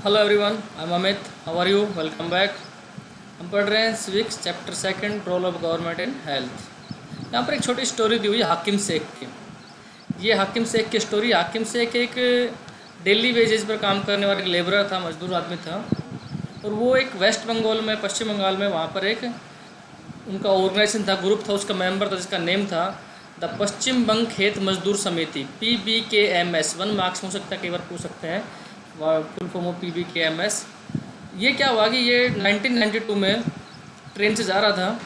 Hello everyone, I am Amit. How are you? Welcome back. हम पढ़ रहे हैं civics chapter second, role of government in health. यहाँ पर एक छोटी स्टोरी दी हुई है हाकिम शेख की। ये हाकिम शेख की स्टोरी। हाकिम शेख एक डेली वेजेस पर काम करने वाला एक लेबरर था, मजदूर आदमी था। और वो एक वेस्ट बंगाल में, पश्चिम बंगाल में, वहाँ पर एक उनका ऑर्गेनाइजेशन था, ग्रुप था, उसका मेंबर था, जिसका नेम था द पश्चिम बंग खेत मजदूर समिति, PBKMS। 1 मार्क्स हो सकता है, कई बार पूछ सकते हैं फुल फॉर्म ऑफ PBKMS। ये क्या हुआ कि ये 1992 में ट्रेन से जा रहा था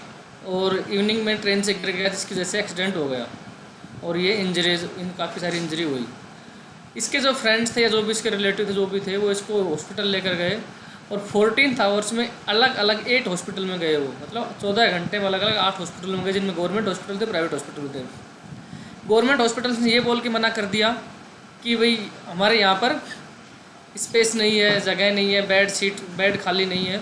और इवनिंग में ट्रेन से गिर गया, जिसकी वजह से एक्सीडेंट हो गया और ये इंजरीज, काफ़ी सारी इंजरी हुई। इसके जो फ्रेंड्स थे या जो भी इसके रिलेटिव थे, जो भी थे, वो इसको हॉस्पिटल लेकर गए और 14 आवर्स में अलग अलग 8 हॉस्पिटल में गए। वो मतलब 14 घंटे में अलग अलग 8 हॉस्पिटल में गए, जिनमें गवर्नमेंट हॉस्पिटल थे, प्राइवेट हॉस्पिटल थे। गवर्नमेंट हॉस्पिटल ने ये बोल के मना कर दिया कि भाई हमारे यहाँ पर स्पेस नहीं है, जगह नहीं है, बेड खाली नहीं है,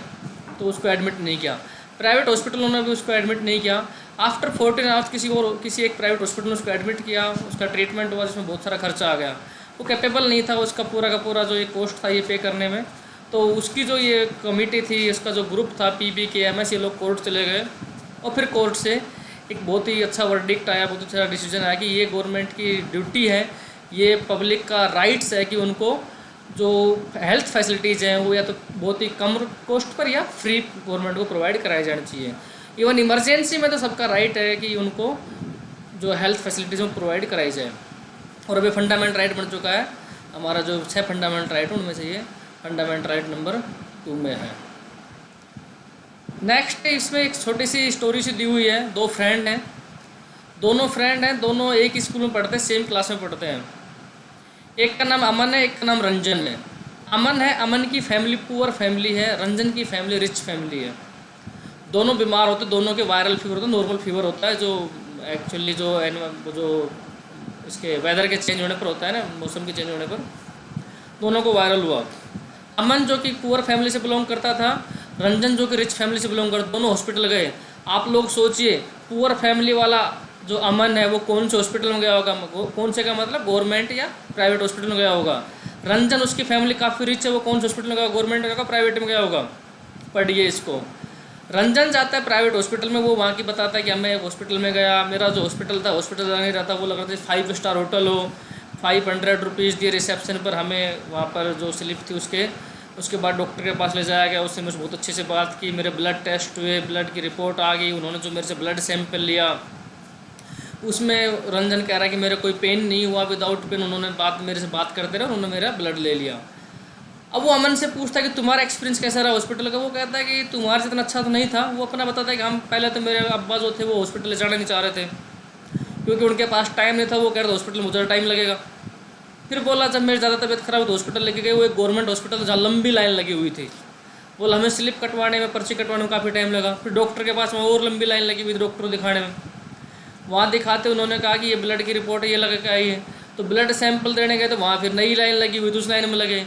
तो उसको एडमिट नहीं किया। प्राइवेट हॉस्पिटलों ने भी उसको एडमिट नहीं किया। आफ्टर 14 आवर्स किसी एक प्राइवेट हॉस्पिटल ने उसको एडमिट किया, उसका ट्रीटमेंट हुआ, जिसमें बहुत सारा खर्चा आ गया। वो कैपेबल नहीं था उसका पूरा का पूरा जो ये कॉस्ट था ये पे करने में। तो उसकी जो ये कमेटी थी, इसका जो ग्रुप था PBKMS, ये लोग कोर्ट चले गए और फिर कोर्ट से एक बहुत ही अच्छा वर्डिक्ट आया, बहुत अच्छा डिसीजन आया कि ये गवर्नमेंट की ड्यूटी है, ये पब्लिक का राइट्स है कि उनको जो हेल्थ फैसिलिटीज़ हैं वो या तो बहुत ही कम कॉस्ट पर या फ्री गवर्नमेंट को प्रोवाइड कराई जानी चाहिए। इवन इमरजेंसी में तो सबका राइट है कि उनको जो हेल्थ फैसिलिटीज़ वो प्रोवाइड कराई जाए। और अभी फंडामेंटल राइट बन चुका है हमारा, जो 6 फंडामेंटल राइट उनमें से ये फंडामेंटल राइट नंबर 2 में है। नेक्स्ट इसमें एक छोटी सी स्टोरी सी दी हुई है। 2 फ्रेंड हैं, दोनों एक ही स्कूल में पढ़ते हैं, सेम क्लास में पढ़ते हैं। एक का नाम अमन है, एक का नाम रंजन है। अमन की फैमिली पुअर फैमिली है, रंजन की फैमिली रिच फैमिली है। दोनों बीमार होते, दोनों के वायरल फीवर होता है, नॉर्मल फीवर होता है, जो एक्चुअली जो इसके वेदर के चेंज होने पर होता है ना, मौसम के चेंज होने पर दोनों को वायरल हुआ। अमन जो कि पुअर फैमिली से बिलोंग करता था, रंजन जो कि रिच फैमिली से बिलोंग करता, दोनों हॉस्पिटल गए। आप लोग सोचिए, पुअर फैमिली वाला जो अमन है वो कौन से हॉस्पिटल में गया होगा? कौन से का मतलब गवर्नमेंट या प्राइवेट हॉस्पिटल में गया होगा। रंजन, उसकी फैमिली काफ़ी रिच है, वो कौन से हॉस्पिटल में गया? गवर्नमेंट में गया, प्राइवेट में गया होगा? पढ़िए इसको। रंजन जाता है प्राइवेट हॉस्पिटल में, वो वहाँ की बताता है कि मैं एक हॉस्पिटल में गया, मेरा जो हॉस्पिटल था हॉस्पिटल नहीं रहता, वो लग रहा था 5 स्टार होटल हो। 500 रुपीज़ दिए रिसेप्शन पर, हमें वहाँ पर जो स्लिप थी उसके बाद डॉक्टर के पास ले जाया गया। उसने मुझे बहुत अच्छे से बात की, मेरे ब्लड टेस्ट हुए, ब्लड की रिपोर्ट आ गई, उन्होंने जो मेरे से ब्लड सैंपल लिया उसमें रंजन कह रहा है कि मेरे कोई पेन नहीं हुआ, विदाउट पेन उन्होंने मेरे से बात करते रहे, उन्होंने मेरा ब्लड ले लिया। अब वो अमन से पूछता है कि तुम्हारा एक्सपीरियंस कैसा रहा हॉस्पिटल का? वो कहता है कि तुम्हारे से इतना अच्छा तो नहीं था। वो अपना बताता है कि हम पहले तो मेरे अब्बा जो थे वो हॉस्पिटल ले जाना नहीं चाह रहे थे क्योंकि उनके पास टाइम नहीं था। वो कह रहे थे हॉस्पिटल में ज़्यादा टाइम लगेगा। फिर बोला जब मेरी ज़्यादा तबीयत खराब तो हॉस्पिटल लेके गए। वो एक गवर्नमेंट हॉस्पिटल जहाँ लंबी लाइन लगी हुई थी। बोला हमें स्लिप कटवाने में, पर्ची कटवाने में काफ़ी टाइम लगा। फिर डॉक्टर के पास वहाँ और लंबी लाइन लगी हुई थी डॉक्टर को दिखाने में। वहाँ दिखाते उन्होंने कहा कि ये ब्लड की रिपोर्ट है, ये लगा के आई है। तो ब्लड सैंपल देने गए तो वहाँ फिर नई लाइन लगी हुई, दूसरी लाइन में लगे।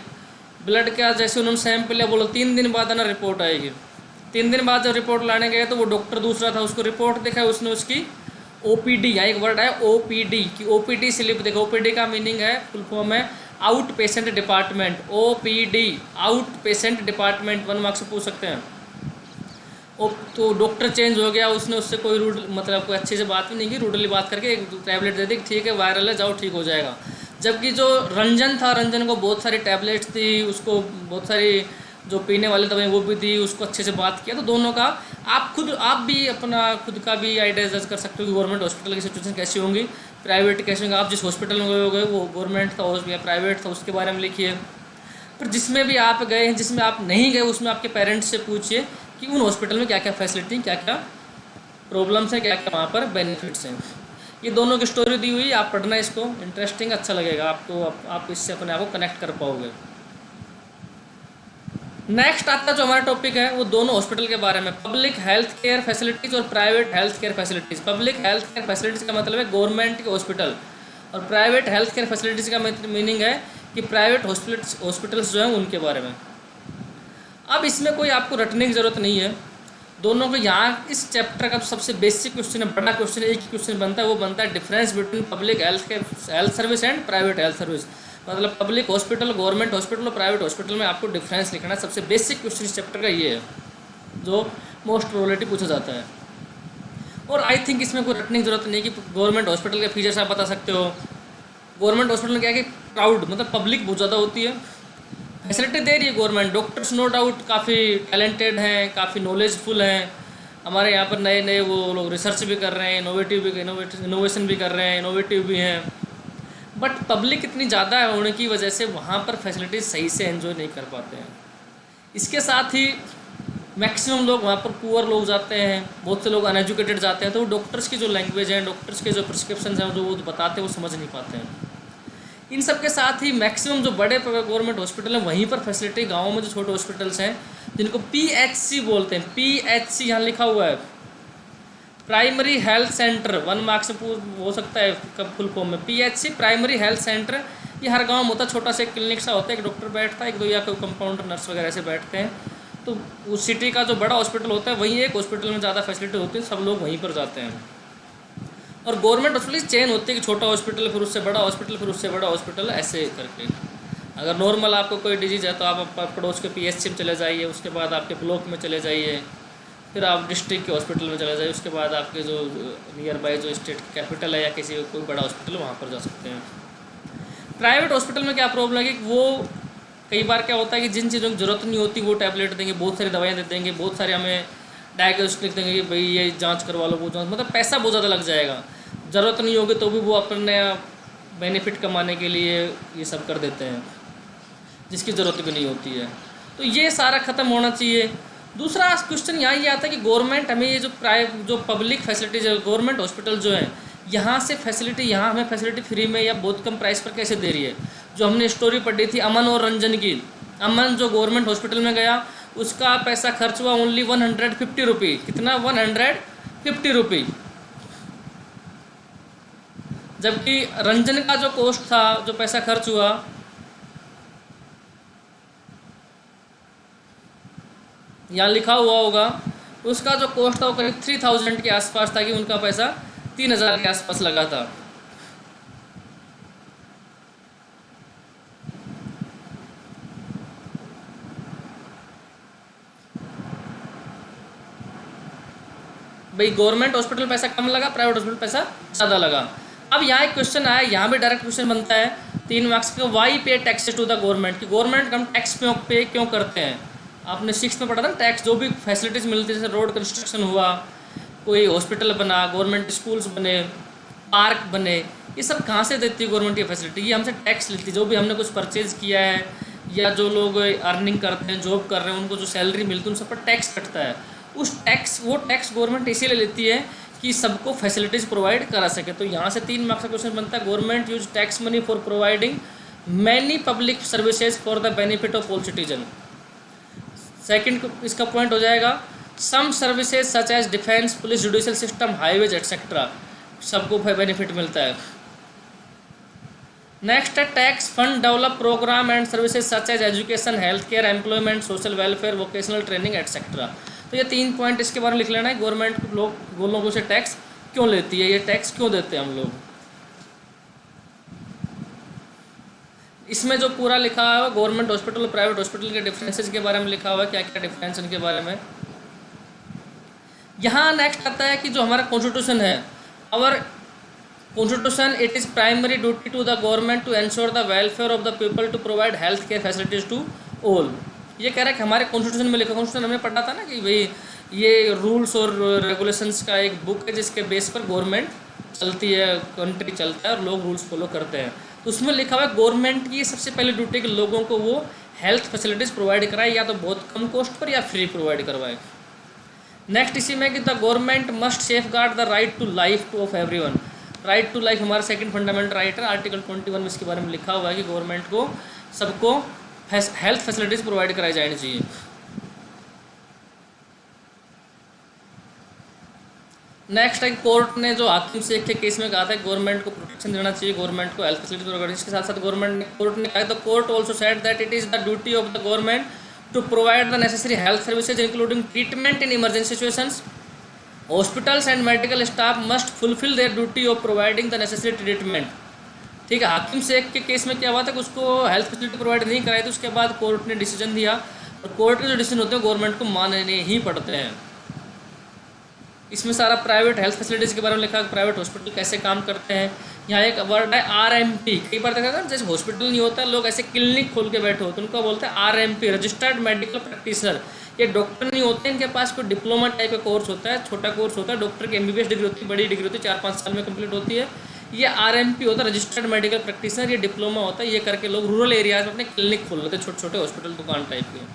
ब्लड का जैसे उन्होंने सैंपल लिया, बोलो 3 दिन बाद ना रिपोर्ट आएगी। 3 दिन बाद जब रिपोर्ट लाने गए तो वो डॉक्टर दूसरा था, उसको रिपोर्ट दिखाई, उसने उसकी OPD, यहाँ एक वर्ड है OPD की, OPD स्लिप देखो। OPD का मीनिंग है, फुल फॉर्म है out patient department. OPD out patient department, 1 marks से पूछ सकते हैं। तो डॉक्टर चेंज हो गया, उसने उससे कोई मतलब कोई अच्छे से बात भी नहीं की, रूडली बात करके एक टैबलेट दे दी, ठीक है वायरल है, जाओ ठीक हो जाएगा। जबकि जो रंजन था, रंजन को बहुत सारी टैबलेट्स थी, उसको बहुत सारी जो पीने वाले दवाई वो भी दी, उसको अच्छे से बात किया। तो दोनों का आप भी अपना खुद का भी आइडिया जज कर सकते हो कि गवर्नमेंट हॉस्पिटल की सिचुएशन कैसी होंगी, प्राइवेट कैसे होंगे। आप जिस हॉस्पिटल में गए हो वो गवर्नमेंट था या प्राइवेट था, उसके बारे में लिखिए। पर जिसमें भी आप गए हैं, जिसमें आप नहीं गए, उसमें आपके पेरेंट्स से पूछिए कि उन हॉस्पिटल में क्या क्या फैसिलिटी, क्या क्या प्रॉब्लम्स हैं, क्या क्या वहाँ पर बेनिफिट्स हैं। ये दोनों की स्टोरी दी हुई, आप पढ़ना इसको, इंटरेस्टिंग, अच्छा लगेगा आपको, आप इससे अपने आप को कनेक्ट कर पाओगे। नेक्स्ट आता जो हमारा टॉपिक है वो दोनों हॉस्पिटल के बारे में, पब्लिक हेल्थ केयर फैसिलिटीज़ और private health care facilities. Public health care facilities का मतलब है गवर्नमेंट के हॉस्पिटल, और प्राइवेट हेल्थ केयर फैसिलिटीज़ का मीनिंग है कि प्राइवेट हॉस्पिटल्स जो हैं उनके बारे में। अब इसमें कोई आपको रटने की ज़रूरत नहीं है, दोनों को यहाँ इस चैप्टर का सबसे बेसिक क्वेश्चन है, बड़ा क्वेश्चन है, एक ही क्वेश्चन बनता है, वो बनता है difference between public health service and private health service. मतलब पब्लिक हॉस्पिटल, गवर्नमेंट हॉस्पिटल और प्राइवेट हॉस्पिटल में आपको डिफरेंस लिखना है। सबसे बेसिक क्वेश्चन इस चैप्टर का ये है जो मोस्ट प्रोबेबिलिटी पूछा जाता है। और आई थिंक इसमें कोई रटने की जरूरत नहीं कि गवर्नमेंट हॉस्पिटल के फीचर्स आप बता सकते हो। गवर्नमेंट हॉस्पिटल में क्या है कि क्राउड मतलब पब्लिक बहुत ज़्यादा होती है, फैसिलिटी दे रही है गवर्नमेंट, डॉक्टर्स नो डाउट काफ़ी टैलेंटेड हैं, काफ़ी नॉलेजफुल हैं। हमारे यहाँ पर नए नए वो लोग रिसर्च भी कर रहे हैं, इनोवेशन भी कर रहे हैं, इनोवेटिव भी हैं। बट पब्लिक इतनी ज़्यादा होने की वजह से वहाँ पर फैसिलिटीज सही से एंजॉय नहीं कर पाते हैं। इसके साथ ही मैक्सिमम लोग वहाँ पर पुअर लोग जाते हैं, बहुत से लोग अनएजुकेटेड जाते हैं, तो डॉक्टर्स की जो लैंग्वेज है, डॉक्टर्स के जो प्रिस्क्रिप्शन हैं जो वो बताते हैं वो समझ नहीं पाते हैं। इन सब के साथ ही मैक्सिमम जो बड़े गवर्नमेंट हॉस्पिटल हैं वहीं पर फैसिलिटी, गाँवों में जो छोटे हॉस्पिटल्स हैं जिनको PHC बोलते हैं, PHC यहाँ लिखा हुआ है, प्राइमरी हेल्थ सेंटर, 1 मार्क से हो सकता है कब फुल फॉर्म में। PHC प्राइमरी हेल्थ सेंटर, ये हर गांव में होता है, छोटा सा एक क्लिनिक सा होता है, एक डॉक्टर बैठता है, एक दो या कोई कंपाउंडर नर्स वगैरह से बैठते हैं। तो उस सिटी का जो बड़ा हॉस्पिटल होता है वहीं एक हॉस्पिटल में ज़्यादा फैसिलिटी होती है, सब लोग वहीं पर जाते हैं। और गवर्नमेंट हॉस्पिटल चेन होती है कि छोटा हॉस्पिटल फिर उससे बड़ा हॉस्पिटल फिर उससे बड़ा हॉस्पिटल, ऐसे करके। अगर नॉर्मल आपको कोई डिजीज़ है तो आप पड़ोस के PHC में चले जाइए, उसके बाद आपके ब्लॉक में चले जाइए, फिर आप डिस्ट्रिक्ट के हॉस्पिटल में चले जाइए, उसके बाद आपके जो नियर बाय जो स्टेट कैपिटल है या किसी कोई बड़ा हॉस्पिटल वहाँ पर जा सकते हैं। प्राइवेट हॉस्पिटल में क्या प्रॉब्लम है कि वो कई बार क्या होता है कि जिन चीज़ों की ज़रूरत नहीं होती वो टैबलेट देंगे, बहुत सारी दवाइयाँ दे देंगे, बहुत सारे हमें डायग्नोस्टिक देंगे कि भाई ये जांच करवा लो, वो जांच, मतलब पैसा बहुत ज़्यादा लग जाएगा। ज़रूरत नहीं होगी तो भी वो अपने बेनिफिट कमाने के लिए ये सब कर देते हैं जिसकी ज़रूरत भी नहीं होती है। तो ये सारा ख़त्म होना चाहिए। दूसरा क्वेश्चन यहाँ ये आता है कि गवर्नमेंट हमें ये जो पब्लिक फैसिलिटीज है, गवर्नमेंट हॉस्पिटल जो है यहाँ से फैसिलिटी, यहाँ हमें फैसिलिटी फ्री में या बहुत कम प्राइस पर कैसे दे रही है। जो हमने स्टोरी पढ़ी थी अमन और रंजन की, अमन जो गवर्नमेंट हॉस्पिटल में गया उसका पैसा खर्च हुआ ओनली 150 रुपी। कितना? 150 रुपी। जबकि रंजन का जो कॉस्ट था, जो पैसा खर्च हुआ, यहाँ लिखा हुआ होगा, उसका जो कॉस्ट था वो करीब 3000 के आसपास था, कि उनका पैसा 3000 के आसपास लगा था। भाई गवर्नमेंट हॉस्पिटल पैसा कम लगा, प्राइवेट हॉस्पिटल पैसा ज़्यादा लगा। अब यहाँ एक क्वेश्चन आया, यहाँ भी डायरेक्ट क्वेश्चन बनता है 3 मार्क्स का, वाई पे टैक्सेस टू द गवर्नमेंट, कि गवर्नमेंट हम टैक्स पे क्यों करते हैं। आपने 6th में पढ़ा था ना, टैक्स जो भी फैसिलिटीज़ मिलती है, जैसे रोड कंस्ट्रक्शन हुआ, कोई हॉस्पिटल बना, गवर्नमेंट स्कूल्स बने, पार्क बने, ये सब कहाँ से देती है गवर्नमेंट ये फैसिलिटी? ये हमसे टैक्स लेती है। जो भी हमने कुछ परचेज़ किया है या जो लोग अर्निंग करते हैं, जॉब कर रहे हैं, उनको जो सैलरी मिलती है उन सब पर टैक्स कटता है। वो टैक्स गवर्नमेंट इसीलिए लेती है कि सबको फैसिलिटीज़ प्रोवाइड करा सके। तो यहाँ से 3 मार्क्स का क्वेश्चन बनता है, government use tax money for providing many public services for the benefit of all citizen. Second इसका पॉइंट हो जाएगा, some services such as defence, police, judicial system, highways etcetera, सबको बेनिफिट मिलता है। नेक्स्ट है, tax fund develop programme and services such as education, health care, employment, social welfare, vocational training etcetera. तो ये 3 point इसके बारे में लिख लेना है। गवर्नमेंट लोगों से टैक्स क्यों लेती है, ये टैक्स क्यों देते हैं हम लोग। इसमें जो पूरा लिखा हुआ है गवर्नमेंट हॉस्पिटल और प्राइवेट हॉस्पिटल के डिफरेंसेस के बारे में लिखा हुआ है, क्या क्या डिफरेंस इनके बारे में। यहाँ नेक्स्ट आता है कि जो हमारा कॉन्स्टिट्यूशन है, our constitution, it is primary duty to the government to ensure the welfare of the people to provide health care facilities to all. ये कह रहा है कि हमारे कॉन्स्टिट्यूशन में लिखा, कॉन्स्टिट्यूशन हमने पढ़ा था ना कि भाई ये रूल्स और रेगुलेशंस का एक बुक है जिसके बेस पर गवर्नमेंट चलती है, कंट्री चलता है और लोग रूल्स फॉलो करते हैं। तो उसमें लिखा हुआ है गवर्नमेंट की सबसे पहले ड्यूटी कि लोगों को वो हेल्थ फैसिलिटीज़ प्रोवाइड कराए, या तो बहुत कम कॉस्ट पर या फ्री प्रोवाइड करवाए। नेक्स्ट इसी में कि the government must safeguard the right to life of everyone. Right to life हमारा सेकंड फंडामेंटल राइट है, आर्टिकल 21 में इसके बारे में लिखा हुआ है कि गवर्नमेंट को सबको हेल्थ फैसिलिटीज़ प्रोवाइड कराई जानी चाहिए। नेक्स्ट है, कोर्ट ने जो हाकिम शेख के केस में कहा था गवर्नमेंट को प्रोटेक्शन देना चाहिए, गवर्नमेंट को हेल्थ फैसिलिटी प्रोवाइड। इसके साथ साथ कोर्ट ने कहा, the court also said that it is the duty of the government to provide the necessary health services including treatment in emergency situations. Hospitals and medical staff must fulfill their duty of providing the necessary treatment ठीक है। हाकिम शेख के case में क्या हुआ था कि उसको हेल्थ फैसिलिटी प्रोवाइड नहीं कराई थी, उसके बाद कोर्ट ने डिसीजन दिया, और कोर्ट के जो डिसीजन होते हैं गवर्नमेंट को मानने ही पड़ते हैं। इसमें सारा प्राइवेट हेल्थ फैसिलिटीज़ के बारे में लिखा है, प्राइवेट हॉस्पिटल कैसे काम करते हैं। यहाँ एक वर्ड है RMP, कई बार देखा जैसे हॉस्पिटल नहीं होता, लोग ऐसे क्लिनिक खोल के बैठे होते हैं, उनको बोलते हैं RMP, रजिस्टर्ड मेडिकल प्रैक्टिशनर। ये डॉक्टर नहीं होते, इनके पास कोई डिप्लोमा टाइप का कोर्स होता है, छोटा कोर्स होता है। डॉक्टर की MBBS डिग्री होती है, बड़ी डिग्री होती है, 4-5 साल में कंप्लीट होती है। ये RMP होता है, रजिस्टर्ड मेडिकल प्रैक्टिशनर, ये डिप्लोमा होता है। ये करके लोग रूरल एरियाज में अपने क्लिनिक खोल लेते हैं, छोटे छोटे हॉस्पिटल दुकान टाइप के।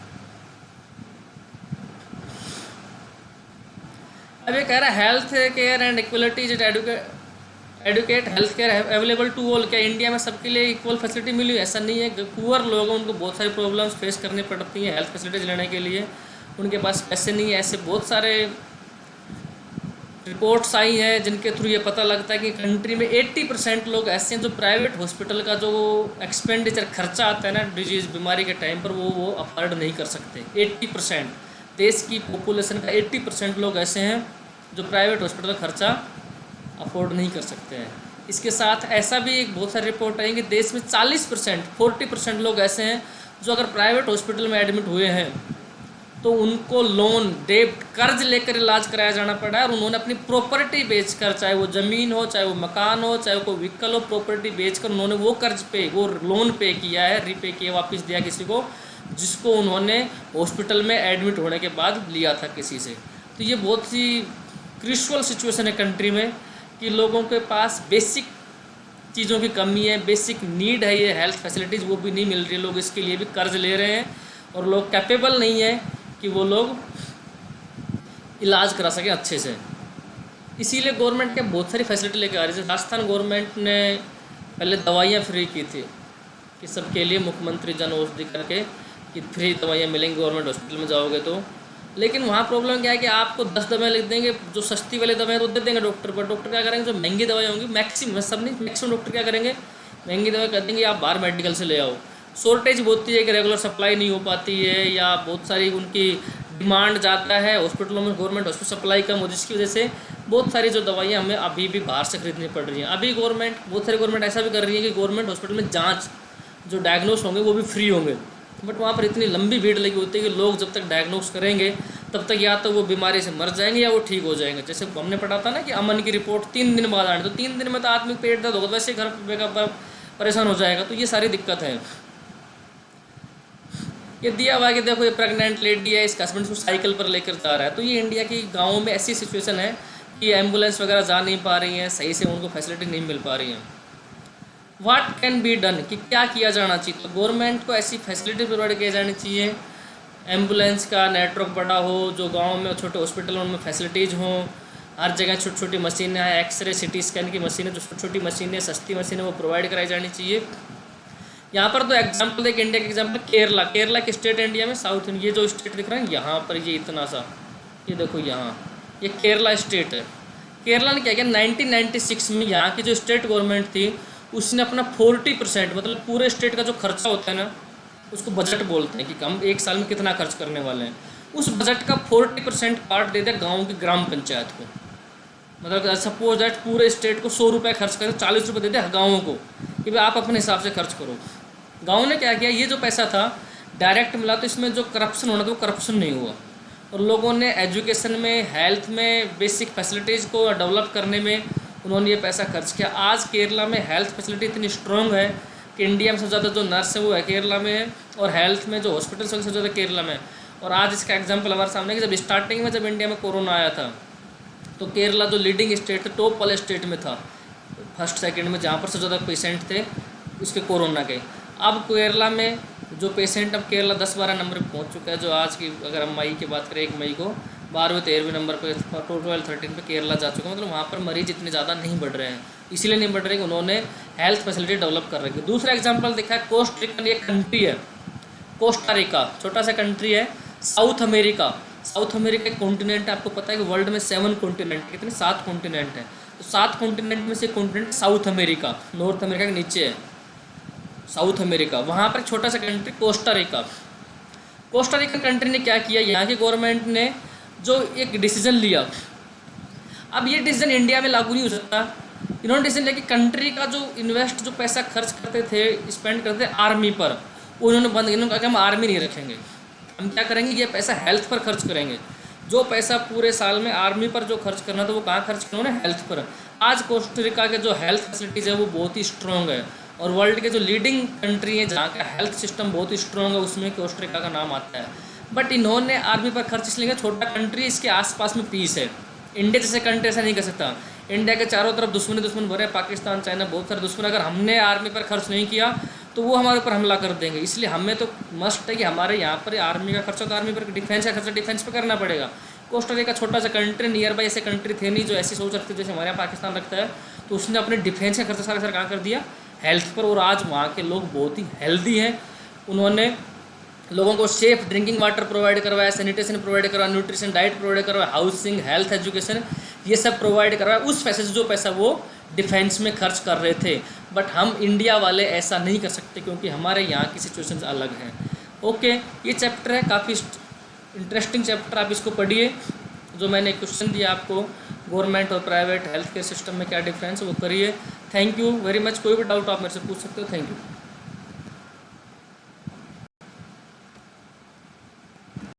अब ये कह रहा है health care and equality is adequate health care available to all. क्या इंडिया में सबके लिए इक्वल फैसिलिटी मिली? ऐसा नहीं है। पुअर लोग हैं, उनको बहुत सारी प्रॉब्लम्स फेस करनी पड़ती हैं हेल्थ फैसिलिटीज़ लेने के लिए, उनके पास पैसे नहीं है। ऐसे बहुत सारे रिपोर्ट्स आई हैं जिनके थ्रू ये पता लगता है कि कंट्री में 80% लोग ऐसे हैं जो प्राइवेट हॉस्पिटल का जो एक्सपेंडिचर खर्चा आता है ना डिजीज़ बीमारी के टाइम पर, वो अफोर्ड नहीं कर सकते। 80% देश की पॉपुलेशन का 80% लोग ऐसे हैं जो प्राइवेट हॉस्पिटल का खर्चा अफोर्ड नहीं कर सकते हैं। इसके साथ ऐसा भी एक बहुत सारी रिपोर्ट आई कि देश में 40% लोग ऐसे हैं जो अगर प्राइवेट हॉस्पिटल में एडमिट हुए हैं तो उनको लोन डेब्ट कर्ज लेकर इलाज कराया जाना पड़ा है, और उन्होंने अपनी प्रॉपर्टी बेचकर, चाहे वो ज़मीन हो, चाहे वो मकान हो, चाहे वो कोई व्हीकल हो, प्रॉपर्टी बेचकर उन्होंने वो कर्ज पे, वो लोन पे किया है, रीपे किया, वापस दिया किसी को जिसको उन्होंने हॉस्पिटल में एडमिट होने के बाद लिया था किसी से। तो ये बहुत ही क्रिशुअल सिचुएशन है कंट्री में कि लोगों के पास बेसिक चीज़ों की कमी है, बेसिक नीड है, ये हेल्थ फैसिलिटीज़ वो भी नहीं मिल रही है। लोग इसके लिए भी कर्ज ले रहे हैं, और लोग कैपेबल नहीं है कि वो लोग इलाज करा सकें अच्छे से। इसीलिए गवर्नमेंट के बहुत सारी फैसिलिटी लेकर आ रही है। राजस्थान गवर्नमेंट ने पहले दवाइयाँ फ्री की थी कि सबके लिए मुख्यमंत्री जन औषधि करके कि फ्री दवाइयाँ मिलेंगी गवर्नमेंट हॉस्पिटल में जाओगे तो। लेकिन वहाँ प्रॉब्लम क्या है कि आपको 10 दवाएँ लिख देंगे, जो सस्ती वाली दवाएँ तो दे देंगे डॉक्टर, पर डॉक्टर क्या करेंगे, जो महंगी दवाएँ होंगी मैक्सिमम, सब नहीं, मैक्सिमम डॉक्टर क्या करेंगे, महंगी दवाएँ कर देंगे आप बाहर मेडिकल से ले आओ। शॉर्टेज होती है कि रेगुलर सप्लाई नहीं हो पाती है, या बहुत सारी उनकी डिमांड ज़्यादा है हॉस्पिटलों में, गवर्नमेंट हॉस्पिटल सप्लाई कम हो, जिसकी वजह से बहुत सारी जो दवाइयाँ हमें अभी भी बाहर से खरीदनी पड़ रही हैं। अभी गवर्नमेंट, बहुत सारी गवर्नमेंट ऐसा भी कर रही है कि गवर्नमेंट हॉस्पिटल में जाँच जो डायग्नोस होंगे वो भी फ्री होंगे, बट वहाँ पर इतनी लंबी भीड़ लगी होती है कि लोग जब तक डायग्नोस करेंगे तब तक या तो वो बीमारी से मर जाएंगे या वो ठीक हो जाएंगे। जैसे हमने पढ़ा था ना कि अमन की रिपोर्ट 3 दिन बाद आनी, तो 3 दिन में तो आदमी पेट दर्द होगा, वैसे घर पर परेशान हो जाएगा। तो ये सारी दिक्कत है। ये दिया हुआ है कि देखो ये प्रेग्नेंट लेडी है, इसका हस्बैंड उसको साइकिल पर लेकर जा रहा है। तो ये इंडिया की गाँवों में ऐसी सिचुएशन है कि एम्बुलेंस वगैरह जा नहीं पा रही हैं, सही से उनको फैसिलिटी नहीं मिल पा रही हैं। व्हाट कैन बी डन, कि क्या किया जाना चाहिए? तो गवर्नमेंट को ऐसी फैसिलिटी प्रोवाइड की जानी चाहिए, एम्बुलेंस का नेटवर्क बड़ा हो, जो गांव में छोटे हॉस्पिटल उनमें फैसिलिटीज़ हों, हर जगह छोटी छोटी मशीनें हैं, एक्सरे सिटी स्कैन की मशीनें, जो छोटी छोटी मशीनें, सस्ती मशीनें, वो प्रोवाइड कराई जानी चाहिए। यहाँ पर तो एग्जाम्पल देख, इंडिया के एग्जाम्पल केरला, केरला की स्टेट इंडिया में साउथ इंडिया, ये जो स्टेट दिख रहा है यहाँ पर, ये इतना सा, ये देखो यहाँ, ये केरला स्टेट है। केरला ने क्या किया, 1996 में यहाँ की जो स्टेट गवर्नमेंट थी उसने अपना 40%, मतलब पूरे स्टेट का जो खर्चा होता है ना, उसको बजट बोलते हैं कि हम एक साल में कितना खर्च करने वाले हैं, उस बजट का 40% पार्ट दे दिया गाँव की ग्राम पंचायत को। मतलब सपोज दैट पूरे स्टेट को 100 रुपये खर्च करें, 40 रुपये दे दिया गाँवों को कि भाई आप अपने हिसाब से खर्च करो। गाँव ने क्या किया, ये जो पैसा था डायरेक्ट मिला, तो इसमें जो करप्शन होना था वो करप्शन नहीं हुआ, और लोगों ने एजुकेशन में, हेल्थ में, बेसिक फैसिलिटीज़ को डेवलप करने में उन्होंने ये पैसा खर्च किया। आज केरला में हेल्थ फैसिलिटी इतनी स्ट्रॉन्ग है कि इंडिया में सबसे ज़्यादा जो नर्स है वो है केरला में है, और हेल्थ में जो हॉस्पिटल्स है सबसे ज़्यादा केरला में। और आज इसका एग्जांपल हमारे सामने कि जब स्टार्टिंग में जब इंडिया में कोरोना आया था तो केरला जो लीडिंग स्टेट था, टॉप वाले स्टेट में था, फर्स्ट सेकंड में, जहाँ पर सबसे ज़्यादा पेशेंट थे उसके कोरोना के। अब केरला में जो पेशेंट, अब केरला 10-12 नंबर पर पहुँच चुका है, जो आज की अगर हम मई की बात करें, 1 मई को 12वें-13वें नंबर पर, 12-13 पे केरला जा चुका है। मतलब वहाँ पर मरीज इतने ज़्यादा नहीं बढ़ रहे हैं, इसीलिए नहीं बढ़ रहे कि उन्होंने हेल्थ फैसिलिटी डेवलप कर रखी है। दूसरा एग्जांपल देखा है, कोस्टा, ये कंट्री है कोस्टा रिका, छोटा सा कंट्री है, साउथ अमेरिका। साउथ अमेरिका एक कॉन्टिनेंट है, आपको पता है कि वर्ल्ड में 7 कॉन्टिनेंट, कितने 7 कॉन्टिनेंट हैं, तो 7 कॉन्टिनेंट में से continent south America, north America के नीचे है साउथ अमेरिका। वहाँ पर छोटा सा country Costa Rica. Costa Rica country ने क्या किया, यहाँ की गवर्नमेंट ने जो एक डिसीजन लिया, अब ये डिसीजन इंडिया में लागू नहीं हो सकता इन्होंने डिसीजन लिया कि कंट्री का जो इन्वेस्ट जो पैसा खर्च करते थे, स्पेंड करते थे आर्मी पर, वो इन्होंने बंद, इन्होंने कहा कि हम आर्मी नहीं रखेंगे, हम क्या करेंगे, ये पैसा हेल्थ पर खर्च करेंगे। जो पैसा पूरे साल में आर्मी पर जो खर्च करना था वो कहाँ खर्च किया उन्होंने, हेल्थ पर। आज कोस्टारिका के जो हेल्थ फैसिलिटीज़ है वो बहुत ही स्ट्रॉन्ग है, और वर्ल्ड के जो लीडिंग कंट्री है जहाँ का हेल्थ सिस्टम बहुत ही स्ट्रॉन्ग है उसमें कोस्टारिका का नाम आता है। बट इन्होंने आर्मी पर खर्च इसलिए किया, छोटा कंट्री, इसके आसपास में पीस है। इंडिया जैसे कंट्री ऐसा नहीं कर सकता, इंडिया के चारों तरफ दुश्मन भरे, पाकिस्तान, चाइना, बहुत सारे दुश्मन, अगर हमने आर्मी पर खर्च नहीं किया तो वो हमारे ऊपर हमला कर देंगे। इसलिए हमें तो मस्ट है कि हमारे यहाँ पर आर्मी का खर्चा तो आर्मी पर, डिफेंस का खर्चा डिफेंस पर करना पड़ेगा। कोस्टारिका छोटा सा कंट्री, नियर बाई ऐसे कंट्री थे नहीं जो ऐसी सोच रखते जैसे हमारे यहाँ पाकिस्तान रखता है, तो उसने अपने डिफेंस का खर्चा सारा कहाँ कर दिया, हेल्थ पर। और आज वहाँ के लोग बहुत ही हेल्दी हैं। उन्होंने लोगों को सेफ ड्रिंकिंग वाटर प्रोवाइड करवाया, सैनिटेशन प्रोवाइड करवाया, न्यूट्रिशन डाइट प्रोवाइड करवाया, हाउसिंग, हेल्थ, एजुकेशन, ये सब प्रोवाइड करवाया। उस पैसे से जो पैसा वो डिफेंस में खर्च कर रहे थे। बट हम इंडिया वाले ऐसा नहीं कर सकते क्योंकि हमारे यहाँ की सिचुएशंस अलग हैं। ओके, ये चैप्टर है काफ़ी इंटरेस्टिंग चैप्टर, आप इसको पढ़िए। जो मैंने क्वेश्चन दिया आपको, गवर्नमेंट और प्राइवेट हेल्थ केयर सिस्टम में क्या डिफरेंस है वो करिए। Thank you very much. कोई भी डाउट आप मेरे से पूछ सकते हो। Thank you.